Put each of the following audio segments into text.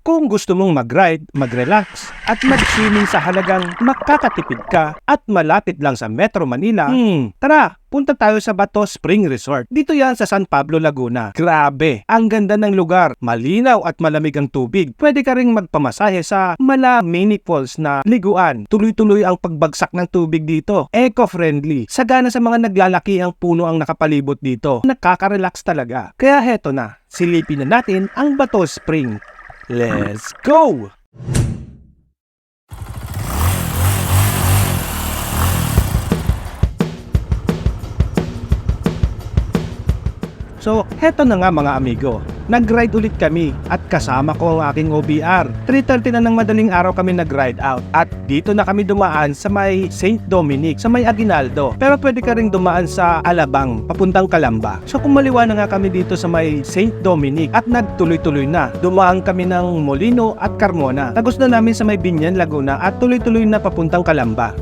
Kung gusto mong mag-ride, mag-relax, at mag-swimming sa halagang makakatipid ka at malapit lang sa Metro Manila, tara, punta tayo sa Bato Spring Resort. Dito yan sa San Pablo, Laguna. Grabe, ang ganda ng lugar. Malinaw at malamig ang tubig. Pwede ka ring magpamasahe sa Mala Mini Falls na liguan. Tuloy-tuloy ang pagbagsak ng tubig dito. Eco-friendly. Sagana sa mga naglalaki ang puno ang nakapalibot dito. Nakaka-relax talaga. Kaya heto na, silipin na natin ang Bato Spring. Let's go! So, heto na nga mga amigo. Nag-ride ulit kami at kasama ko ang aking OBR. 3:30 na ng madaling araw kami nag-ride out at dito na kami dumaan sa may St. Dominic, sa may Aguinaldo. Pero pwede ka ring dumaan sa Alabang, papuntang Calamba. So kumaliwa na nga kami dito sa may St. Dominic at nagtuloy-tuloy na. Dumaan kami ng Molino at Carmona. Tagos na namin sa may Binyan, Laguna at tuloy-tuloy na papuntang Calamba.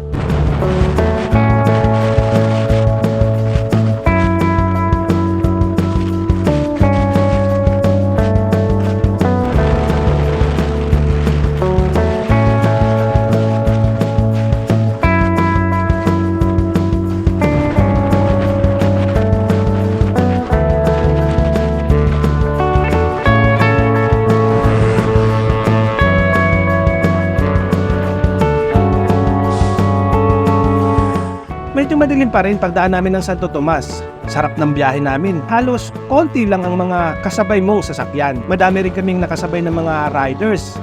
Medyo madilim pa rin pagdaan namin ng Santo Tomas. Sarap ng biyahe namin. Halos konti lang ang mga kasabay mong sasakyan. Madami rin kaming nakasabay ng mga riders.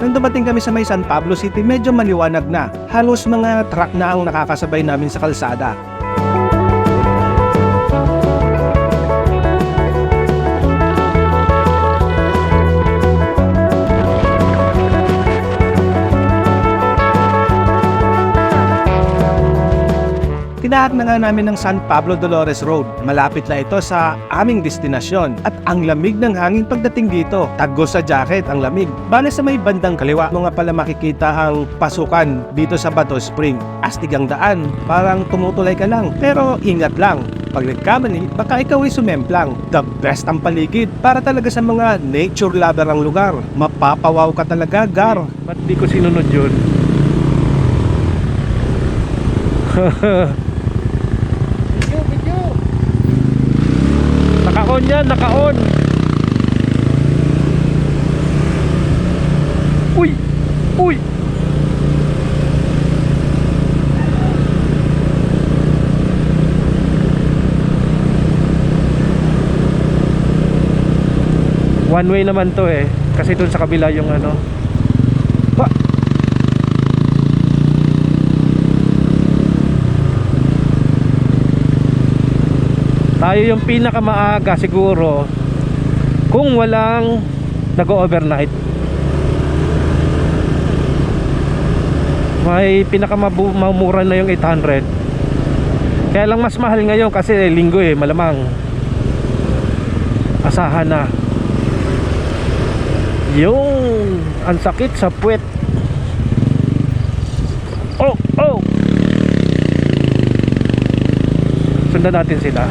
Nang dumating kami sa may San Pablo City, medyo maliwanag na. Halos mga truck na ang nakakasabay namin sa kalsada. Tinaak na nga namin ng San Pablo Dolores Road. Malapit na ito sa aming destinasyon at ang lamig ng hangin pagdating dito. Tagos sa jacket ang lamig. Bale sa may bandang kaliwa mo nga pala makikita ang pasukan dito sa Bato Spring. Astig ang daan, parang tumutulay ka lang. Pero ingat lang, pag nagkamali, baka ikaw ay sumemplang. The best ang paligid para talaga sa mga nature lover ang lugar. Mapapawaw ka talaga, Gar. Ba't di ko sinunod yun? Naka-on yan, naka-on. Uy! Uy! One way naman to eh. Kasi dun sa kabila yung ano. Ba! Tayo yung pinakamaaga siguro kung walang nag-overnight. May pinakamamura na yung 800. Kaya lang mas mahal ngayon kasi linggo eh, malamang asahan na. Yung ang sakit sa puwet. Oh, oh. Sundan natin sila.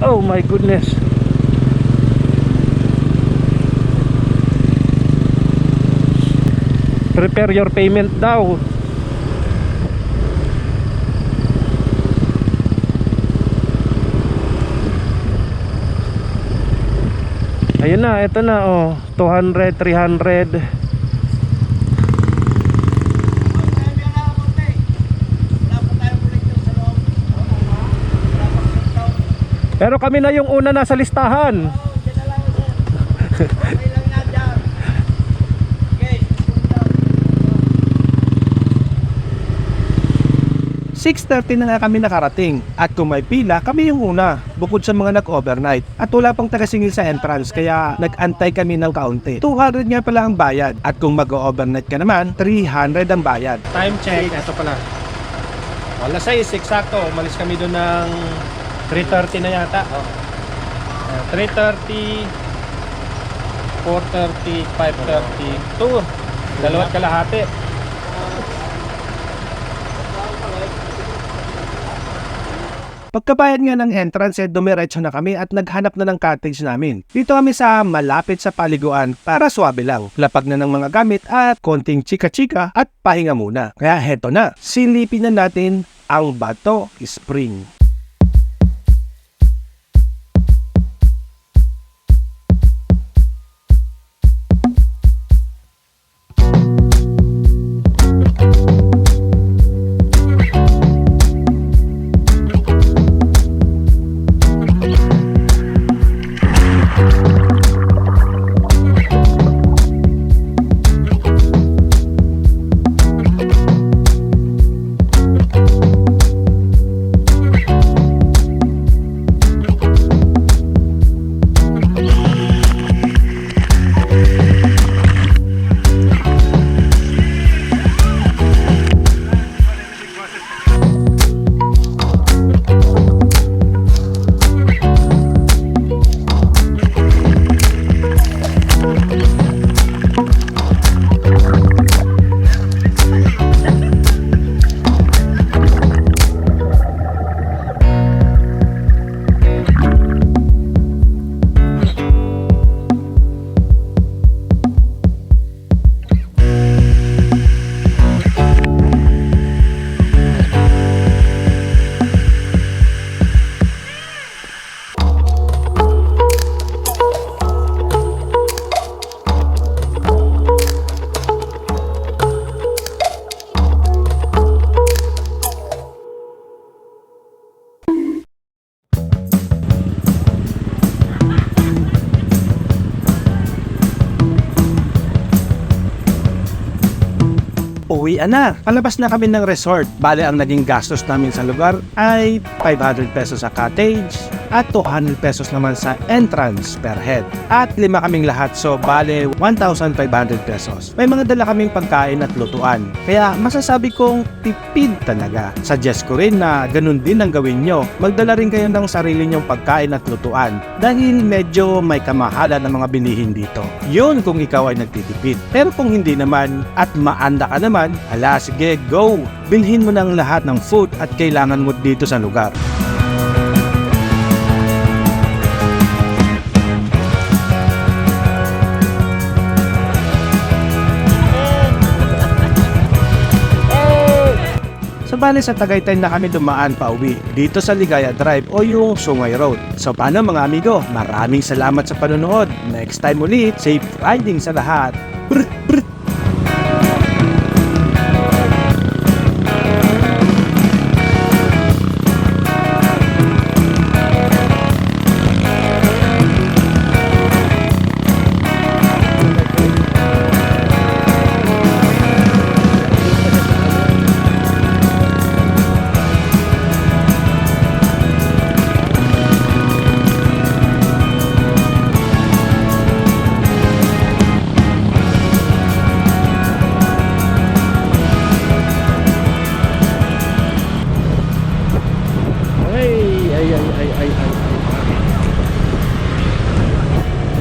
Oh my goodness. Prepare your payment daw. Ayun na, ito na oh, 200, 300. Pero kami na yung una nasa listahan. 6:30 na nga kami nakarating at kung may pila, kami yung una bukod sa mga nag-overnight at wala pang tagasingil sa entrance kaya nag-antay kami ng kaunti. 200 nga pala ang bayad at kung mag-overnight ka naman, 300 ang bayad. Time check, ito pala. Wala 6, eksakto. Umalis kami doon ng 3:30 na yata. 3:30 4:30, 5:32. 2:30. Pagkabayad nga ng entrance, dumiretso na kami at naghanap na ng cottage namin. Dito kami sa malapit sa paliguan para swabe lang. Lapag na ng mga gamit at konting chika-chika at pahinga muna. Kaya heto na, silipin na natin ang Bato Spring. Uwian na. Palabas na kami ng resort. Bale, ang naging gastos namin sa lugar ay 500 pesos sa cottage at 200 pesos naman sa entrance per head. At 5 kaming lahat, so bale 1,500 pesos. May mga dala kaming pagkain at lutuan. Kaya masasabi kong tipid talaga. Suggest ko rin na ganun din ang gawin nyo. Magdala rin kayo ng sarili nyong pagkain at lutuan dahil medyo may kamahalan ng mga bilihin dito. Yun kung ikaw ay nagtitipid. Pero kung hindi naman at maanda ka naman, ala sige, go! Bilhin mo ng lahat ng food at kailangan mo dito sa lugar. So bale sa Tagaytay na kami dumaan pa uwi dito sa Ligaya Drive o yung Sungay Road. So paano mga amigo, maraming salamat sa panonood. Next time ulit, safe riding sa lahat. Brr, brr.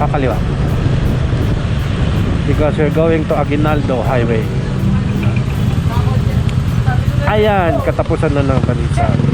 Kakaliwa because we're going to Aguinaldo Highway. Ayan, katapusan na ng balita.